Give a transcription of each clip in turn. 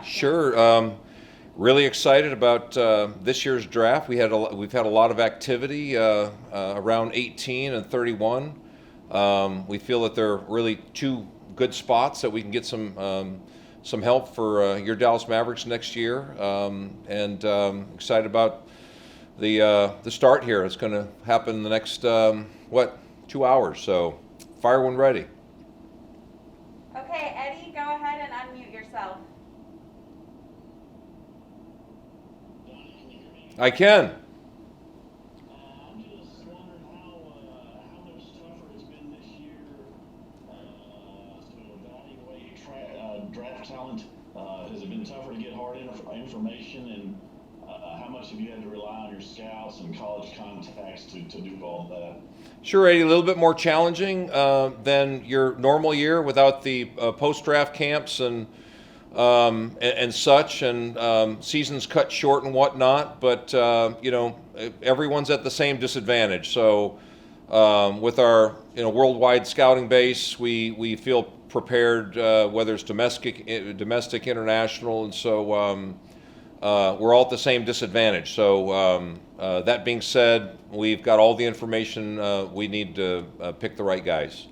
Sure. Really excited about this year's draft. We've had a lot of activity around 18 and 31. We feel that there are really two good spots that we can get some help for your Dallas Mavericks next year, and excited about the start here. It's going to happen in the next 2 hours. So fire when ready. Okay, Eddie, go ahead and unmute yourself. I can. I'm just wondering how much tougher it's been this year. Donnie, the way you draft talent, has it been tougher to get hard information, and how much have you had to rely on your scouts and college contacts to do all of that? Sure, Eddie, a little bit more challenging than your normal year without the post-draft camps and such, and seasons cut short and whatnot. But everyone's at the same disadvantage. So with our worldwide scouting base, we feel prepared, whether it's domestic, international, and so we're all at the same disadvantage. So that being said, we've got all the information we need to pick the right guys.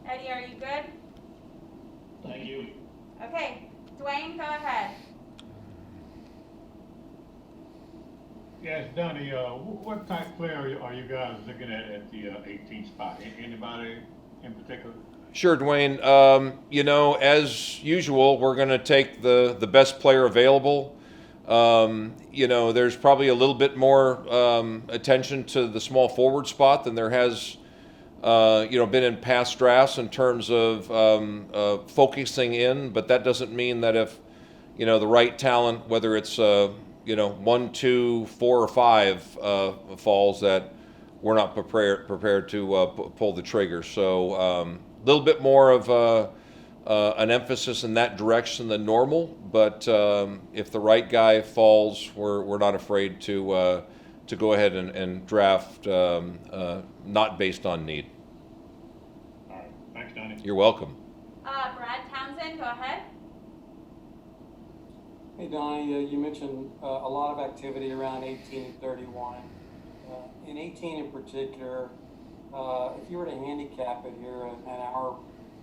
Eddie, are you good? Thank you. Okay, Dwayne, go ahead. Yes, Donnie, what type player are you guys looking at the 18th spot? Anybody in particular? Sure, Dwayne. As usual, we're going to take the best player available. There's probably a little bit more attention to the small forward spot than there has been in past drafts in terms of focusing in, but that doesn't mean that if the right talent, whether it's 1, 2, 4, or 5 falls, that we're not prepared to pull the trigger. So a little bit more of an emphasis in that direction than normal, but if the right guy falls, we're not afraid to go ahead and draft, not based on need. All right, thanks, Donnie. You're welcome. Brad Townsend, go ahead. Hey, Donnie, you mentioned a lot of activity around 18 and 31. In 18 in particular, if you were to handicap it here an hour,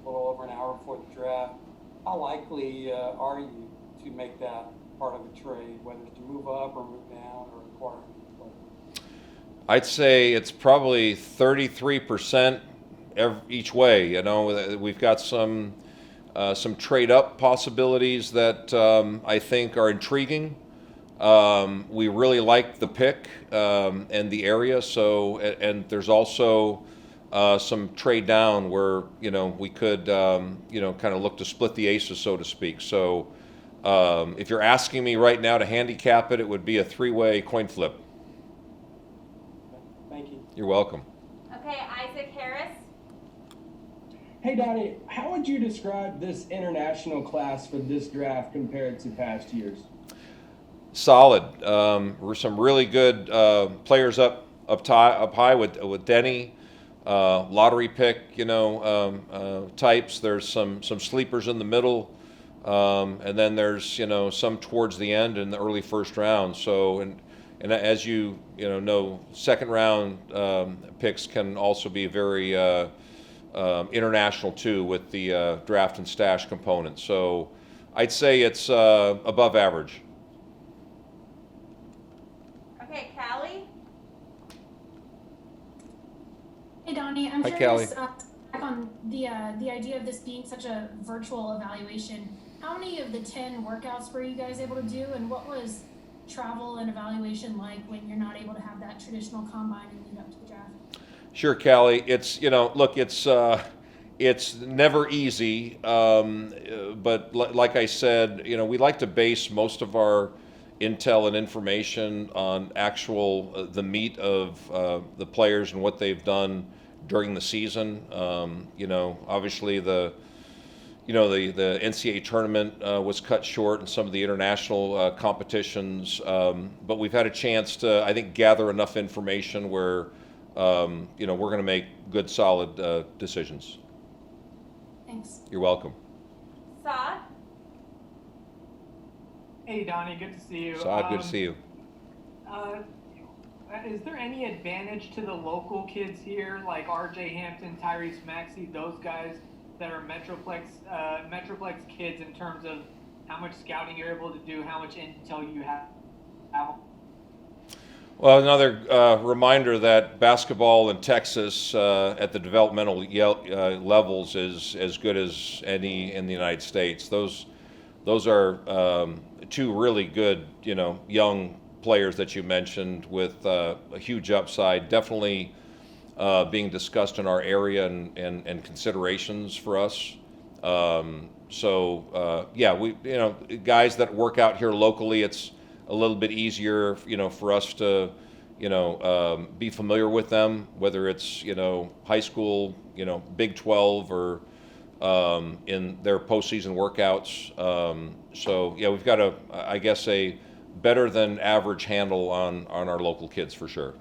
a little over an hour before the draft, how likely are you to make that part of a trade, whether it's to move up or move down or acquire a player? I'd say it's probably 33% each way. We've got some trade up possibilities that I think are intriguing. We really like the pick and the area. So, and there's also some trade down where we could kind of look to split the aces, so to speak. So, if you're asking me right now to handicap it, it would be a 3-way coin flip. Thank you. You're welcome. Okay, Isaac Harris. Hey, Donnie, how would you describe this international class for this draft compared to past years? Solid. Some really good players up high with Denny. Lottery pick, types. There's some sleepers in the middle, and then there's some towards the end in the early first round. So and as you know, second round picks can also be very international too, with the draft and stash component. So I'd say it's above average. Okay, Callie. Hey Donnie, I'm Hi, curious Callie. back on the idea of this being such a virtual evaluation. How many of the 10 workouts were you guys able to do, and what was travel and evaluation like when you're not able to have that traditional combine and lead up to the draft? Sure, Callie. It's look, it's never easy, but like I said, we like to base most of our intel and information on actual the meat of the players and what they've done during the season. Obviously the NCAA tournament was cut short and some of the international competitions, but we've had a chance to, I think, gather enough information where we're going to make good, solid decisions. Thanks. You're welcome. Saad. Hey Donnie, good to see you. Saad, good to see you. Uh, is there any advantage to the local kids here, like RJ Hampton, Tyrese Maxey, those guys that are Metroplex kids in terms of how much scouting you're able to do, how much intel you have? Well, another reminder that basketball in Texas at the developmental levels is as good as any in the United States. Those are two really good, young players that you mentioned with a huge upside. Definitely being discussed in our area and considerations for us. We guys that work out here locally, it's a little bit easier, for us to, be familiar with them, whether it's, high school, Big 12 or in their postseason workouts. We've got a better than average handle on our local kids for sure.